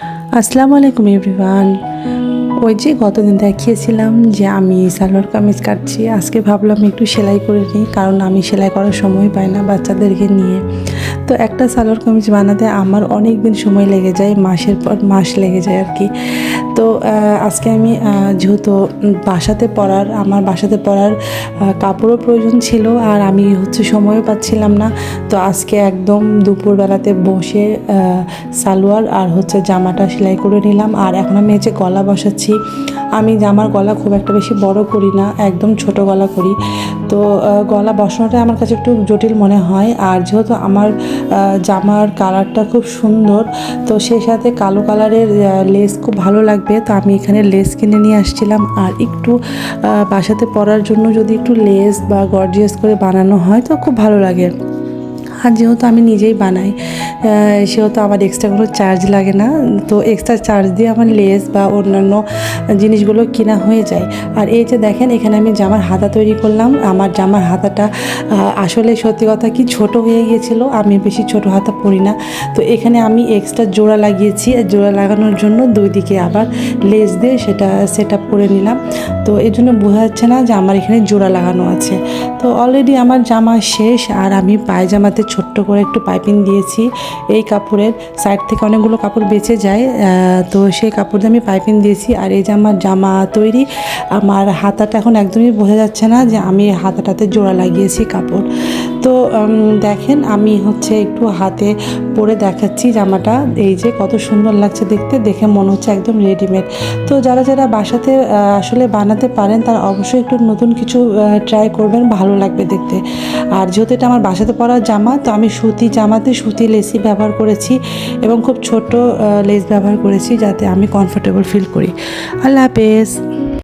আসসালামু আলাইকুম এভরিওয়ান। ওই যে গতদিন দেখিয়েছিলাম যে আমি সালোয়ার কামিজ কাটছি, আজকে ভাবলাম একটু সেলাই করে নিই, কারণ আমি সেলাই করার সময় পাই না বাচ্চাদেরকে নিয়ে। তো একটা সালোয়ার কামিজ বানাতে আমার অনেক দিন সময় লেগে যায়, মাসের পর মাস লেগে যায় আর কি। তো আজকে আমি যেহেতু আমার বাসাতে পরার কাপড়ও প্রয়োজন ছিল, আর আমি সময়ও পাচ্ছিলাম না। তো আজকে একদম দুপুরবেলাতে বসে সালোয়ার আর জামাটা সেলাই করে নিলাম। আর এখন আমি গলা বসাচ্ছি। আমি জামার গলা খুব একটা বেশি বড় করি না, একদম ছোট গলা করি। তো গলা বসানোটা আমার কাছে একটু জটিল মনে হয়। আর যেহেতু আমার জামার কালারটা খুব সুন্দর, তো সেই সাথে কালো কালারের লেস খুব ভালো লাগবে, তো আমি এখানে লেস কিনে নিয়ে আসছিলাম। আর একটু বাসাতে পরার জন্য যদি একটু লেস বা গর্জিয়াস করে বানানো হয় তো খুব ভালো লাগে। আর যেহেতু আমি নিজেই বানাই, সেহেতু আমার এক্সট্রা কোনো চার্জ লাগে না। তো এক্সট্রা চার্জ দিয়ে আমার লেস বা অন্যান্য জিনিসগুলো কেনা হয়ে যায়। আর এই যে দেখেন, এখানে আমি জামার হাতা তৈরি করলাম। আমার জামার হাতাটা আসলে সত্যি কথা কি ছোট হয়ে গিয়েছিল, আমি বেশি ছোট হাতা পরি না। তো এখানে আমি এক্সট্রা জোড়া লাগিয়েছি, আর জোড়া লাগানোর জন্য দুই দিকে আবার লেস দিয়ে সেটা সেট আপ করে নিলাম। তো এই জন্য বোঝা যাচ্ছে না যে আমার এখানে জোড়া লাগানো আছে। তো অলরেডি আমার জামা শেষ, আর আমি পায়জামাতে ছোট্ট করে একটু পাইপিং দিয়েছি। এই কাপড়ের সাইড থেকে অনেকগুলো কাপড় বেঁচে যায়, তো সেই কাপড় দিয়ে আমি পাইপিং দিয়েছি। আর এই যে আমার জামা তৈরি। আমার হাতাটা এখন একদমই বোঝা যাচ্ছে না যে আমি হাতাটাতে জোড়া লাগিয়েছি কাপড়। তো দেখেন, আমি একটু হাতে পরে দেখাচ্ছি জামাটা। এই যে কত সুন্দর লাগছে দেখতে, দেখে মনে হচ্ছে একদম রেডিমেড। তো যারা যারা বাসাতে আসলে বানাতে পারেন তারা অবশ্যই একটু নতুন কিছু ট্রাই করবেন, ভালো লাগবে দেখতে। আর যেহেতু এটা আমার বাসাতে পরা জামা, তো আমি জামাতে সুতি লেসই ব্যবহার করেছি, এবং খুব ছোট লেস ব্যবহার করেছি যাতে আমি কমফোর্টেবল ফিল করি। আল্লাহ হাফেজ।